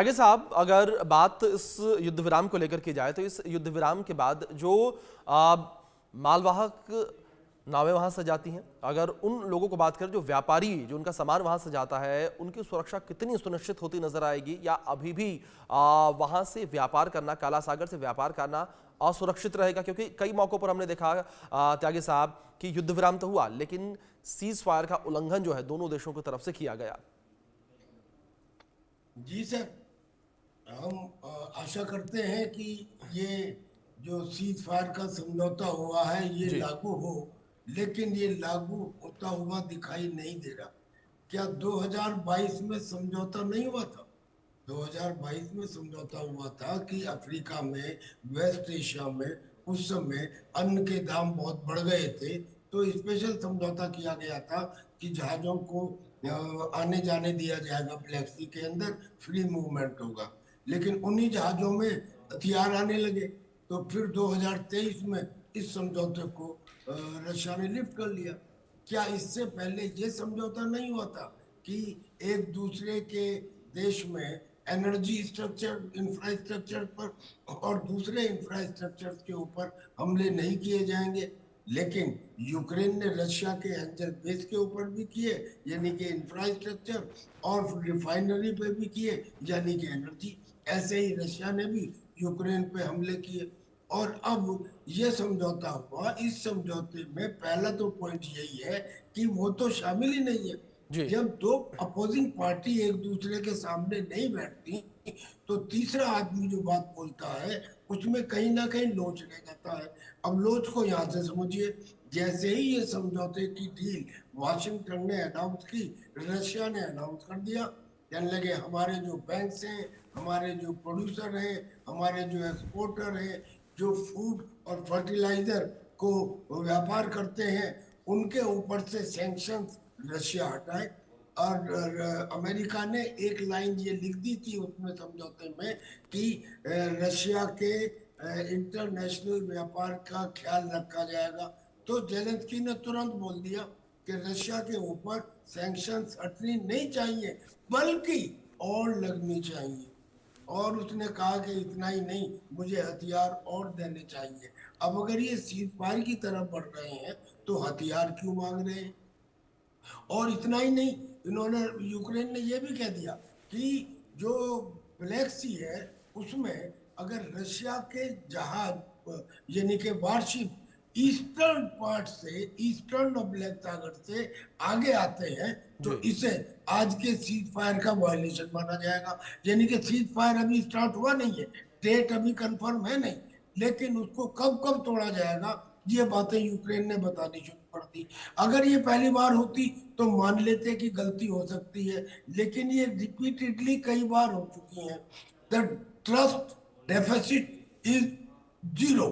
आगे साहब, अगर बात इस युद्ध विराम को लेकर की जाए तो इस युद्ध विराम के बाद जो आ, मालवाहक नावें वहां से जाती हैं, अगर उन लोगों को बात करें जो व्यापारी जो उनका सामान वहां से जाता है, उनकी सुरक्षा कितनी सुनिश्चित होती नजर आएगी, या अभी भी वहां से व्यापार करना, काला सागर से व्यापार करना असुरक्षित रहेगा? क्योंकि कई मौकों पर हमने देखा त्यागी साहब कि युद्ध विराम तो हुआ लेकिन सीज फायर का उल्लंघन जो है दोनों देशों की तरफ से किया गया। जी सर, हम आशा करते हैं कि ये जो सीज फायर का समझौता हुआ है ये जी लागू हो, लेकिन ये लागू होता हुआ दिखाई नहीं दे रहा। क्या 2022 में समझौता नहीं हुआ था? 2022 में समझौता हुआ था कि अफ्रीका में, वेस्ट एशिया में उस समय अन्न के दाम बहुत बढ़ गए थे, तो स्पेशल समझौता किया गया था कि जहाजों को आने जाने दिया जाएगा, ब्लैक सी के अंदर फ्री मूवमेंट होगा। लेकिन उन्हीं जहाजों में हथियार आने लगे, तो फिर 2023 में इस समझौते को रशिया ने लिफ्ट कर लिया। क्या इससे पहले ये समझौता नहीं हुआ था कि एक दूसरे के देश में एनर्जी स्ट्रक्चर, इंफ्रास्ट्रक्चर पर और दूसरे इंफ्रास्ट्रक्चर के ऊपर हमले नहीं किए जाएंगे? लेकिन यूक्रेन ने रशिया के एंजल बेस के ऊपर भी किए, यानी कि इंफ्रास्ट्रक्चर, और रिफाइनरी पे भी किए, यानी कि एनर्जी। ऐसे ही रशिया ने भी यूक्रेन पे हमले किए। और अब ये समझौता हुआ, इस समझौते में पहला तो पॉइंट यही है कि वो तो शामिल ही नहीं है। जी जब दो अपोजिंग पार्टी एक दूसरे के सामने नहीं बैठती, तो तीसरा आदमी जो बात बोलता है उसमें कहीं ना कहीं लोच रह जाता है। अब लोच को यहाँ से समझिए। जैसे ही ये समझौते की डील वाशिंगटन ने अनाउंस की, रशिया ने अनाउंस कर दिया, कहने लगे हमारे जो बैंक्स हैं, हमारे जो प्रोड्यूसर हैं, हमारे जो एक्सपोर्टर हैं, जो फूड और फर्टिलाइजर को व्यापार करते हैं, उनके ऊपर से सैंक्शंस रशिया हटाए। और अमेरिका ने एक लाइन ये लिख दी थी उसमें समझौते में कि रशिया के इंटरनेशनल व्यापार का ख्याल रखा जाएगा। तो जेलेंस्की ने तुरंत बोल दिया कि रशिया के ऊपर सैंक्शंस हटनी नहीं चाहिए, बल्कि और लगनी चाहिए। और उसने कहा कि इतना ही नहीं, मुझे हथियार और देने चाहिए। अब अगर ये सीज फायर की तरफ बढ़ रहे हैं, तो हथियार क्यों मांग रहे हैं? और इतना ही नहीं, इन्होंने, यूक्रेन ने यह भी कह दिया कि जो ब्लैक सी है उसमें अगर रशिया के जहाज, यानी कि वारशिप, ईस्टर्न पार्ट से, ईस्टर्न और ब्लैक सागर से आगे आते हैं, तो जी इसे आज के सीज फायर का वायलेशन माना जाएगा। यानी कि सीज फायर अभी स्टार्ट हुआ नहीं है, डेट अभी कंफर्म है नहीं, लेकिन उसको कब कब तोड़ा जाएगा ये बातें यूक्रेन ने बतानी शुरू कर दी। अगर ये पहली बार होती तो मान लेते कि गलती हो सकती है, लेकिन ये रिपीटेडली कई बार हो चुकी है। The trust deficit is zero.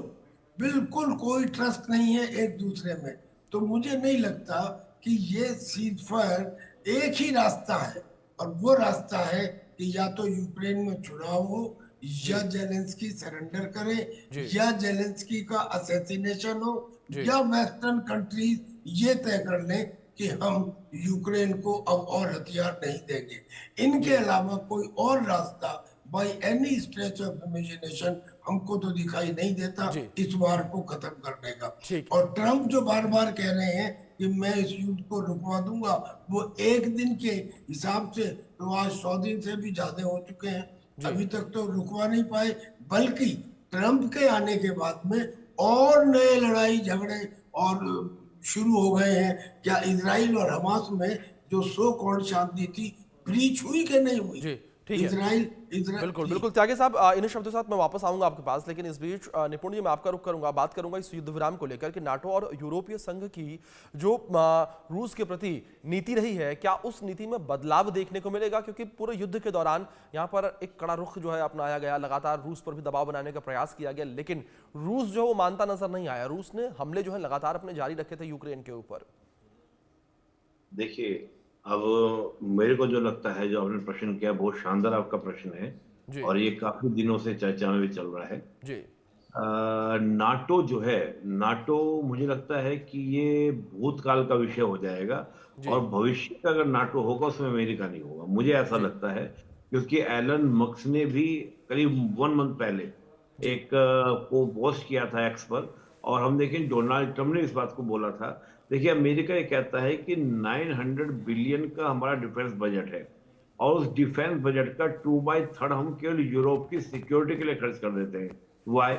बिल्कुल कोई ट्रस्ट नहीं है एक दूसरे में। तो मुझे नहीं लगता कि ये सीज फायर एक ही रास्ता है, और वो रास्ता है कि या तो यूक्रेन में चुनाव हो, या जी जेलेंस्की सरेंडर करे, जी या जेलेंस्की का असैसिनेशन हो, जी या वेस्टर्न कंट्रीज ये तय कर लें कि हम यूक्रेन को अब और हथियार नहीं देंगे। इनके जी अलावा कोई और रास्ता by any stretch of imagination हमको तो दिखाई नहीं देता जी इस वार को खत्म करने का। ठीक है। और ट्रंप जो बार बार कह रहे हैं कि मैं इस युद्ध को रुकवा दूंगा, वो एक दिन के हिसाब से तो आज 100 दिन से भी ज्यादा हो चुके हैं, जी अभी तक तो रुकवा नहीं पाए। बल्कि ट्रंप के आने के बाद में और नए लड़ाई झगड़े और शुरू हो गए हैं। क्या इसराइल और हमास में जो सो कॉल्ड शांति थी, ब्रीच हुई कि नहीं हुई? जी ठीक है। इसराइल इसराइल बिल्कुल जी। बिल्कुल त्यागी साहब, इन्हीं शब्दों के साथ मैं वापस आऊंगा आपके पास, लेकिन इस बीच निपुण जी मैं आपका रुख करूंगा, बात करूंगा इस युद्ध विराम को लेकर कि नाटो और यूरोपीय संघ की जो रूस के प्रति नीति रही है, क्या उस नीति में बदलाव देखने को मिलेगा? क्योंकि पूरे युद्ध के दौरान यहां पर एक कड़ा रुख जो है अपनाया गया, लगातार रूस पर भी दबाव बनाने का प्रयास किया गया, लेकिन रूस जो वो मानता नजर नहीं आया। रूस ने हमले जो है लगातार अपने जारी रखे थे यूक्रेन के ऊपर। देखिए, अब मेरे को जो लगता है, जो आपने प्रश्न किया, बहुत शानदार आपका प्रश्न है। जी और ये काफी दिनों से चर्चा में भी चल रहा है। जी नाटो जो है, नाटो मुझे लगता है कि ये भूतकाल का विषय हो जाएगा। जी और भविष्य का अगर नाटो होगा उसमें अमेरिका नहीं होगा, मुझे ऐसा जी लगता है। क्योंकि एलन मस्क ने भी करीब 1 मंथ पहले जी। एक को पोस्ट किया था एक्स पर, और हम देखें डोनाल्ड ट्रम्प ने इस बात को बोला था। देखिए अमेरिका ये कहता है कि 900 बिलियन का हमारा डिफेंस बजट है, और उस डिफेंस बजट का 2/3 हम केवल यूरोप की सिक्योरिटी के लिए खर्च कर देते हैं। वाई?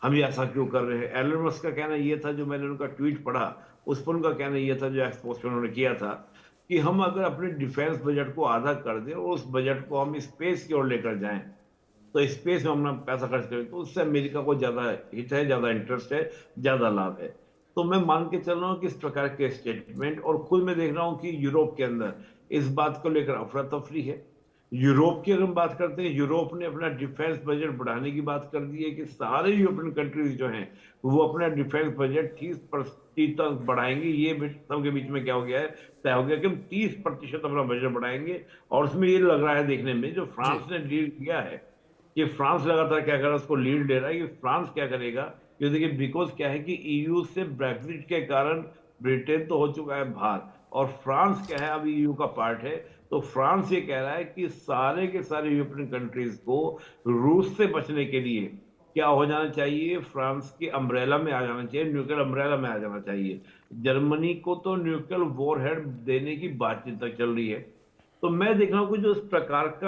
हम ये ऐसा क्यों कर रहे हैं? एलन मस्क का कहना ये था, जो मैंने उनका ट्वीट पढ़ा उस पर उनका कहना ये था, जो एक्सपोज उन्होंने किया था, कि हम अगर अपने डिफेंस बजट को आधा कर दें और उस बजट को हम स्पेस की ओर लेकर जाएं, तो स्पेस में हम अपना पैसा खर्च करें, तो उससे अमेरिका को ज्यादा हित है, ज्यादा इंटरेस्ट है, ज्यादा लाभ है। तो मैं मान के चल रहा हूँ कि इस प्रकार के स्टेटमेंट, और खुद मैं देख रहा हूँ कि यूरोप के अंदर इस बात को लेकर अफरा तफरी है। यूरोप की अगर हम बात करते हैं, यूरोप ने अपना डिफेंस बजट बढ़ाने की बात कर दी है, कि सारे यूरोपियन कंट्रीज जो हैं वो अपना डिफेंस बजट 30% तक बढ़ाएंगे। ये सबके बीच में क्या हो गया है, तय हो गया कि हम 30% अपना बजट बढ़ाएंगे। और उसमें ये लग रहा है देखने में, जो जी। फ्रांस ने डील किया है, कि फ्रांस लगातार क्या कर रहा है, उसको लीड दे रहा है कि फ्रांस क्या करेगा। क्यों? देखिए बिकॉज क्या है कि ईयू से ब्रेक्सिट के कारण ब्रिटेन तो हो चुका है बाहर, और फ्रांस क्या है, अब ईयू का पार्ट है। तो फ्रांस ये कह रहा है कि सारे के सारे यूरोपियन कंट्रीज को रूस से बचने के लिए क्या हो जाना चाहिए, फ्रांस के अम्ब्रेला में आ जाना चाहिए, न्यूक्लियर अम्ब्रेला में आ जाना चाहिए। जर्मनी को तो न्यूक्लियर वॉरहेड देने की बातचीत तक चल रही है। तो मैं देख रहा हूँ कि जो इस प्रकार का